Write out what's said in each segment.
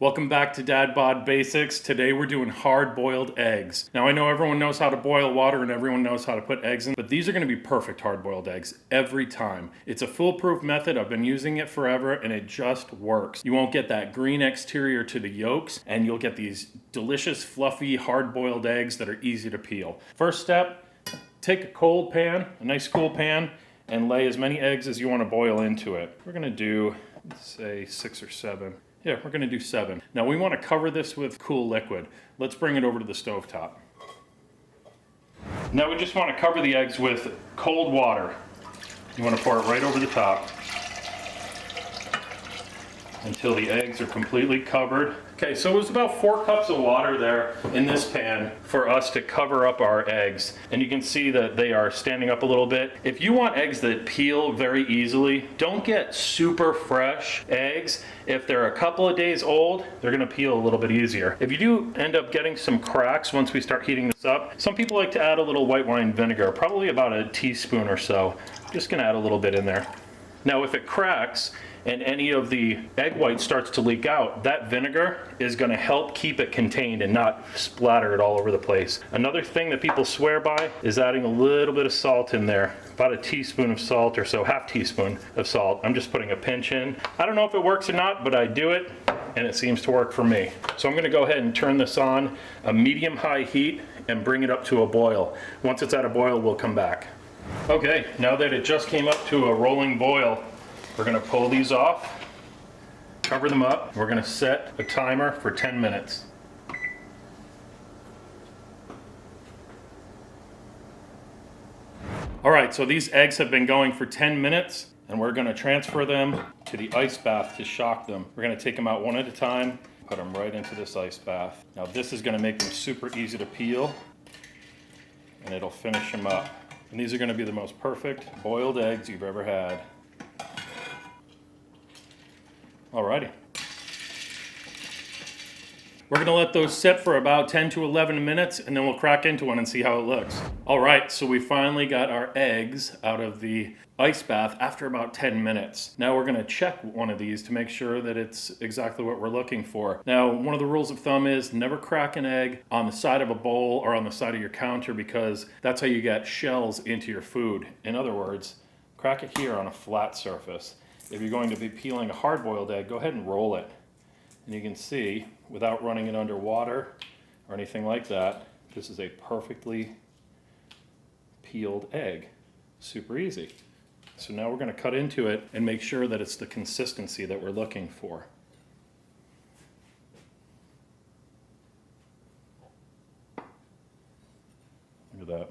Welcome back to Dad Bod Basics. Today we're doing hard-boiled eggs. Now I know everyone knows how to boil water and everyone knows how to put eggs in, but these are going to be perfect hard-boiled eggs every time. It's a foolproof method. I've been using it forever and it just works. You won't get that green exterior to the yolks and you'll get these delicious, fluffy, hard-boiled eggs that are easy to peel. First step, take a cold pan, a nice cool pan, and lay as many eggs as you want to boil into it. We're going to do, let's say, 6 or 7. Yeah, we're going to do 7. Now we want to cover this with cool liquid. Let's bring it over to the stovetop. Now we just want to cover the eggs with cold water. You want to pour it right over the top until the eggs are completely covered. Okay, so it was about 4 cups of water there in this pan for us to cover up our eggs. And you can see that they are standing up a little bit. If you want eggs that peel very easily, don't get super fresh eggs. If they're a couple of days old, they're gonna peel a little bit easier. If you do end up getting some cracks once we start heating this up, some people like to add a little white wine vinegar, probably about a teaspoon or so. I'm just gonna add a little bit in there. Now if it cracks, and any of the egg white starts to leak out, that vinegar is going to help keep it contained and not splatter it all over the place. Another thing that people swear by is adding a little bit of salt in there, about a teaspoon of salt or so, half teaspoon of salt. I'm just putting a pinch in. I don't know if it works or not, but I do it and it seems to work for me. So I'm going to go ahead and turn this on a medium-high heat and bring it up to a boil. Once it's at a boil, we'll come back. Okay, now that it just came up to a rolling boil, we're going to pull these off, cover them up. We're going to set a timer for 10 minutes. All right, so these eggs have been going for 10 minutes and we're going to transfer them to the ice bath to shock them. We're going to take them out one at a time, put them right into this ice bath. Now this is going to make them super easy to peel and it'll finish them up. And these are going to be the most perfect boiled eggs you've ever had. Alrighty. We're going to let those sit for about 10 to 11 minutes and then we'll crack into one and see how it looks. Alright, so we finally got our eggs out of the ice bath after about 10 minutes. Now we're going to check one of these to make sure that it's exactly what we're looking for. Now, one of the rules of thumb is never crack an egg on the side of a bowl or on the side of your counter because that's how you get shells into your food. In other words, crack it here on a flat surface. If you're going to be peeling a hard-boiled egg, go ahead and roll it. And you can see, without running it under water or anything like that, this is a perfectly peeled egg. Super easy. So now we're going to cut into it and make sure that it's the consistency that we're looking for. Look at that.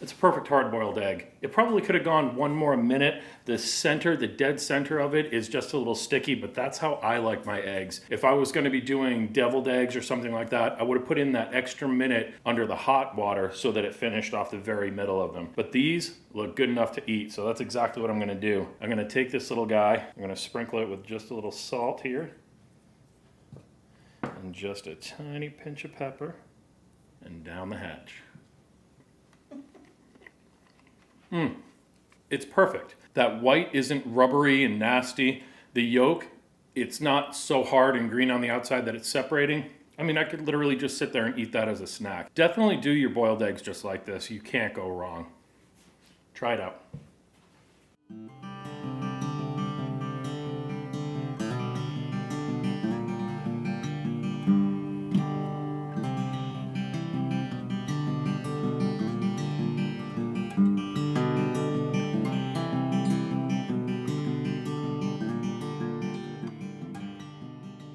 It's a perfect hard-boiled egg. It probably could have gone one more minute. The center, the dead center of it is just a little sticky, but that's how I like my eggs. If I was going to be doing deviled eggs or something like that, I would have put in that extra minute under the hot water so that it finished off the very middle of them. But these look good enough to eat, so that's exactly what I'm going to do. I'm going to take this little guy, I'm going to sprinkle it with just a little salt here, and just a tiny pinch of pepper, and down the hatch. It's perfect. That white isn't rubbery and nasty. The yolk, it's not so hard and green on the outside that it's separating. I mean, I could literally just sit there and eat that as a snack. Definitely do your boiled eggs just like this. You can't go wrong. Try it out.